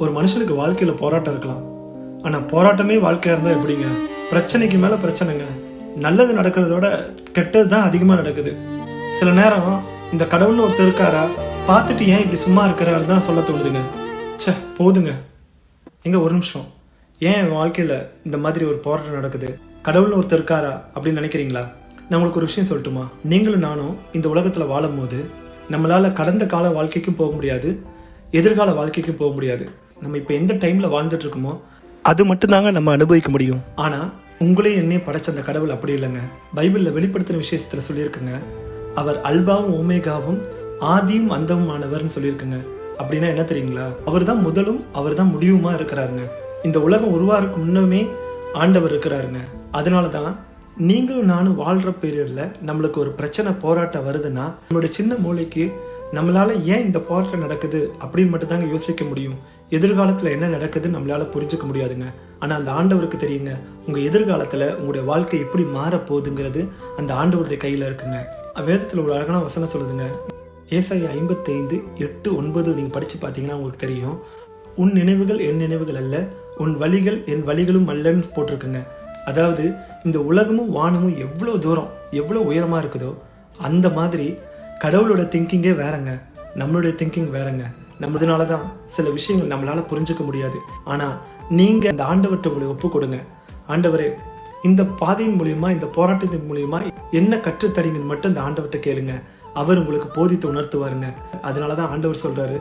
ஒரு மனுஷனுக்கு வாழ்க்கையில போராட்டம் இருக்கலாம். ஆனா போராட்டமே வாழ்க்கையா இருந்தா எப்படிங்க? பிரச்சனைக்கு மேல பிரச்சனைங்க. நல்லது நடக்கிறத விட கெட்டது தான் அதிகமா நடக்குது. சில நேரம் இந்த கடவுள்னு ஒருத்தர் இருக்காரா, பார்த்துட்டு ஏன் இப்படி சும்மா இருக்கிறாரு தான் சொல்ல தோணுதுங்க. சே போதுங்க. எங்க ஒரு நிமிஷம், ஏன் என் வாழ்க்கையில இந்த மாதிரி ஒரு போராட்டம் நடக்குது, கடவுள்னு ஒருத்தர் இருக்காரா அப்படின்னு நினைக்கிறீங்களா? நான் உங்களுக்கு ஒரு விஷயம் சொல்லட்டுமா? நீங்களும் நானும் இந்த உலகத்துல வாழும் போது நம்மளால கடந்த கால வாழ்க்கைக்கும் போக முடியாது, எதிர்கால வாழ்க்கைக்கும் போக முடியாது. நம்ம இப்போ எந்த டைம்ல வாழ்ந்துட்டு இருக்கோமோ அது மட்டும்தாங்க நம்ம அனுபவிக்க முடியும். ஆனா உங்களையும் என்னையும் படைச்ச அந்த கடவுள் அப்படி இல்லைங்க. பைபிள்ல வெளிப்படுத்தின விஷயத்துல சொல்லியிருக்குங்க, அவர் அல்பாவும் ஓமேகாவும் ஆதியும் அந்தமுமானவர்னு சொல்லியிருக்குங்க. அப்படின்னா என்ன தெரியுங்களா? அவர் தான் முதலும் அவர் தான் முடிவுமா இருக்கிறாருங்க. இந்த உலகம் உருவாருக்கு முன்னமே ஆண்டவர் இருக்கிறாருங்க. அதனாலதான் நீங்களும் நானும் வாழ்ற பீரியட்ல நம்மளுக்கு ஒரு பிரச்சனை போராட்டம் வருதுன்னா நம்மளுடைய சின்ன மூளைக்கு நம்மளால ஏன் இந்த போராட்டம் நடக்குது அப்படின்னு மட்டும் தாங்க யோசிக்க முடியும். எதிர்காலத்துல என்ன நடக்குதுன்னு நம்மளால புரிஞ்சுக்க முடியாதுங்க. ஆனா அந்த ஆண்டவருக்கு தெரியுங்க, உங்க எதிர்காலத்துல உங்களுடைய வாழ்க்கை எப்படி மாற போகுதுங்கிறது அந்த ஆண்டவருடைய கையில இருக்குங்க. வேதத்துல ஒரு அழகான வசனம் சொல்லுதுங்க. ஏசாயா 55:8-9 நீங்க படிச்சு பாத்தீங்கன்னா உங்களுக்கு தெரியும். உன் நினைவுகள் என் நினைவுகள் அல்ல, உன் வழிகள் என் வழிகளும் அல்லன்னு போட்டிருக்குங்க. அதாவது இந்த உலகமும் வானமும் எவ்வளவு தூரம் எவ்வளவு உயரமா இருக்குதோ அந்த மாதிரி கடவுளோட திங்கிங்கே வேறங்க, நம்மளுடைய திங்கிங் வேறங்க. நம்மளதுனாலதான் சில விஷயங்கள் நம்மளால புரிஞ்சுக்க முடியாது. ஆனா நீங்க அந்த ஆண்டவர்கிட்ட உங்களை ஒப்பு கொடுங்க. ஆண்டவரே, இந்த பாதையின் மூலியமா இந்த போராட்டத்தின் மூலியமா என்ன கற்றுத்தரீங்கன்னு மட்டும் இந்த ஆண்டவர்கிட்ட கேளுங்க. அவர் உங்களுக்கு போதித்து உணர்த்துவாருங்க. அதனாலதான் ஆண்டவர் சொல்றாரு,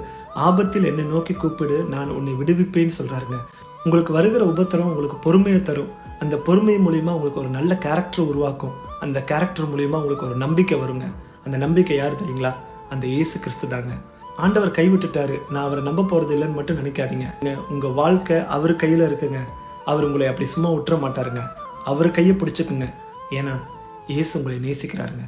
ஆபத்தில் என்னை நோக்கி கூப்பிடு, நான் உன்னை விடுவிப்பேன்னு சொல்றாருங்க. உங்களுக்கு வருகிற உபத்திரம் உங்களுக்கு பொறுமையை தரும். அந்த பொறுமை மூலியமா உங்களுக்கு ஒரு நல்ல கேரக்டர் உருவாக்கும். அந்த கேரக்டர் மூலியமா உங்களுக்கு ஒரு நம்பிக்கை வருங்க. அந்த நம்பிக்கை யாரு தெரியுங்களா? அந்த இயேசு கிறிஸ்து தாங்க. ஆண்டவர் கைவிட்டுட்டாரு, நான் அவரை நம்ப போறது இல்லைன்னு மட்டும் நினைக்காதீங்க. உங்க வாழ்க்கை அவர் கையில இருக்குங்க. அவர் உங்களை அப்படி சும்மா விட்டுற மாட்டாருங்க. அவர் கையை பிடிச்சுக்குங்க. ஏன்னா இயேசு உங்களை நேசிக்கிறாருங்க.